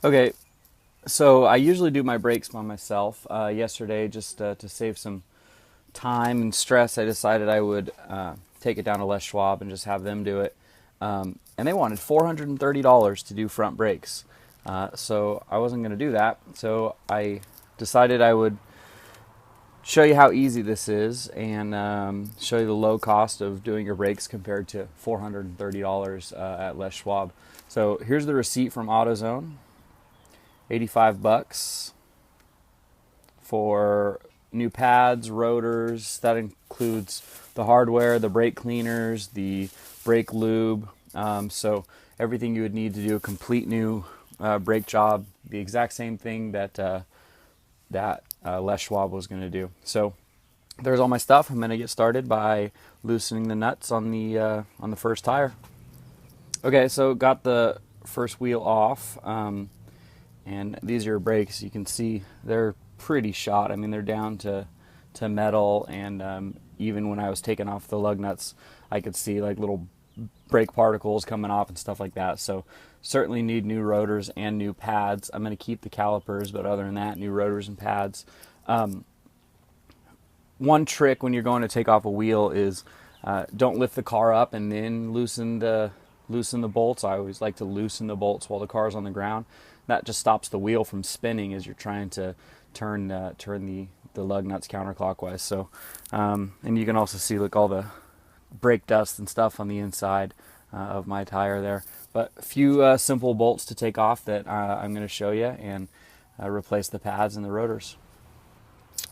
Okay, so I usually do my brakes by myself. Yesterday, just to save some time and stress, I decided I would take it down to Les Schwab and just have them do it. And they wanted $430 to do front brakes. So I wasn't going to do that. So I decided I would show you how easy this is and show you the low cost of doing your brakes compared to $430 at Les Schwab. So here's the receipt from AutoZone. 85 bucks for new pads, rotors. That includes the hardware, the brake cleaners, the brake lube. So everything you would need to do a complete new brake job, the exact same thing that Les Schwab was going to do. So there's all my stuff. I'm going to get started by loosening the nuts on the first tire. Okay, so got the first wheel off. And these are brakes. You can see they're pretty shot. I mean, they're down to metal, and even when I was taking off the lug nuts, I could see like little brake particles coming off and stuff like that. So certainly need new rotors and new pads. I'm going to keep the calipers, but other than that, new rotors and pads. One trick when you're going to take off a wheel is don't lift the car up and then loosen the bolts. I always like to loosen the bolts while the car's on the ground. That just stops the wheel from spinning as you're trying to turn the lug nuts counterclockwise. So, and you can also see, look, all the brake dust and stuff on the inside of my tire there. But a few simple bolts to take off that I'm going to show you, and replace the pads and the rotors.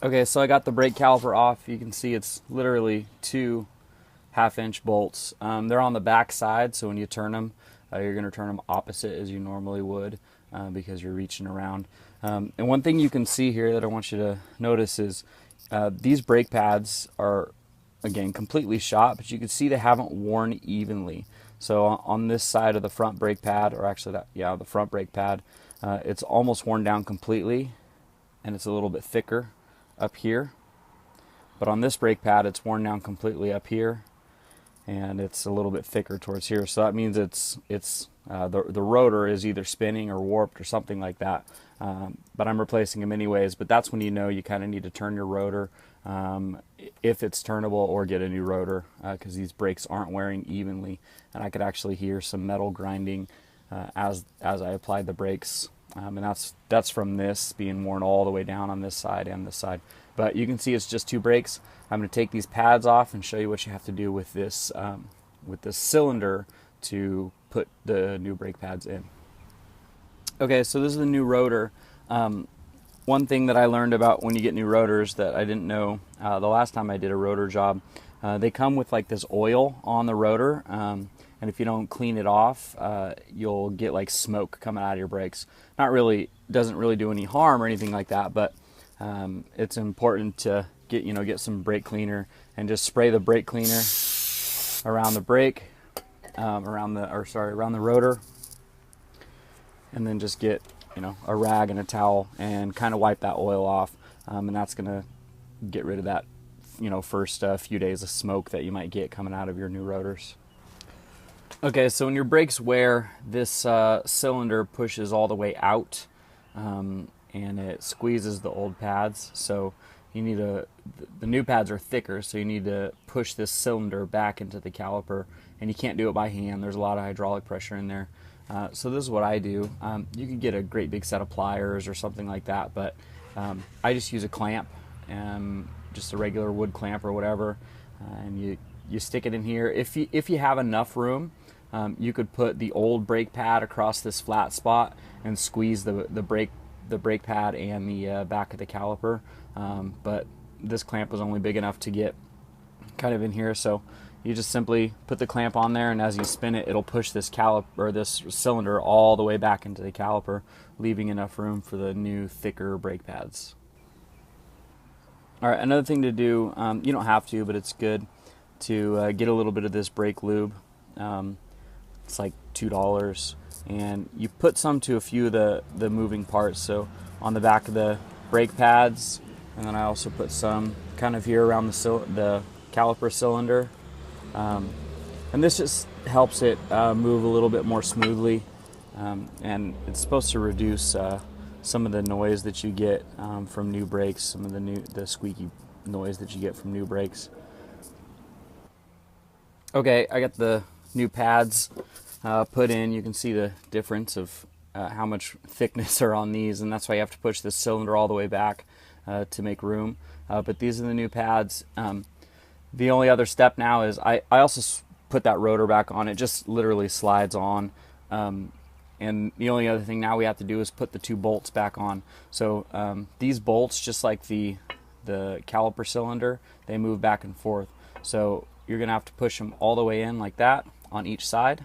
Okay, so I got the brake caliper off. You can see it's literally two half-inch bolts. They're on the back side, so when you turn them, you're going to turn them opposite as you normally would, because you're reaching around. And one thing you can see here that I want you to notice is these brake pads are, again, completely shot, but you can see they haven't worn evenly. So on this side of the front brake pad, or actually the front brake pad, it's almost worn down completely, and it's a little bit thicker up here. But on this brake pad, it's worn down completely up here, and it's a little bit thicker towards here. So that means the rotor is either spinning or warped or something like that. But I'm replacing them anyways. But that's when you know you kind of need to turn your rotor, if it's turnable, or get a new rotor, because these brakes aren't wearing evenly. And I could actually hear some metal grinding as I applied the brakes. And that's from this being worn all the way down on this side and this side. But you can see it's just two brakes. I'm going to take these pads off and show you what you have to do with this cylinder to put the new brake pads in. Okay, so this is the new rotor. One thing that I learned about when you get new rotors that I didn't know the last time I did a rotor job, they come with like this oil on the rotor, and if you don't clean it off, you'll get like smoke coming out of your brakes. Doesn't really do any harm or anything like that, but it's important to get some brake cleaner and just spray the brake cleaner around the brake, around the rotor, and then just get a rag and a towel and kind of wipe that oil off, and that's gonna get rid of that first few days of smoke that you might get coming out of your new rotors. Okay, so when your brakes wear, this cylinder pushes all the way out, and it squeezes the old pads. So you need the new pads are thicker, so you need to push this cylinder back into the caliper, and you can't do it by hand. There's a lot of hydraulic pressure in there. So this is what I do. You could get a great big set of pliers or something like that, but I just use a clamp, just a regular wood clamp or whatever, and you stick it in here. If you have enough room, you could put the old brake pad across this flat spot and squeeze the brake pad and the back of the caliper. But this clamp was only big enough to get kind of in here, so you just simply put the clamp on there, and as you spin it, it'll push this this cylinder all the way back into the caliper, leaving enough room for the new thicker brake pads. All right, another thing to do, you don't have to, but it's good to get a little bit of this brake lube. It's like $2, and you put some to a few of the moving parts. So on the back of the brake pads, and then I also put some kind of here around the caliper cylinder. And this just helps it move a little bit more smoothly. and it's supposed to reduce some of the noise that you get from new brakes, some of the squeaky noise that you get from new brakes. Okay, I got the new pads put in. You can see the difference of how much thickness are on these, and that's why you have to push this cylinder all the way back to make room. But these are the new pads. The only other step now is I also put that rotor back on. It just literally slides on. And the only other thing now we have to do is put the two bolts back on. So these bolts, just like the caliper cylinder, they move back and forth. So you're going to have to push them all the way in like that on each side.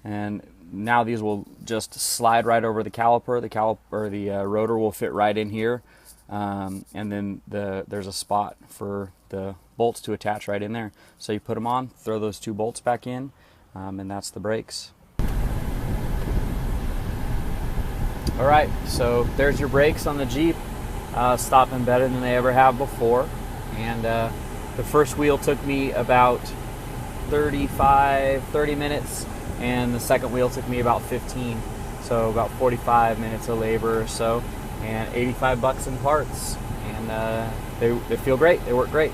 And now these will just slide right over the caliper. The rotor will fit right in here. And then there's a spot for the bolts to attach right in there. So you put them on, throw those two bolts back in, and that's the brakes. All right, so there's your brakes on the Jeep, stopping better than they ever have before. And the first wheel took me about 30 minutes, and the second wheel took me about 15. So about 45 minutes of labor or so, and $85 in parts. And they feel great, they work great.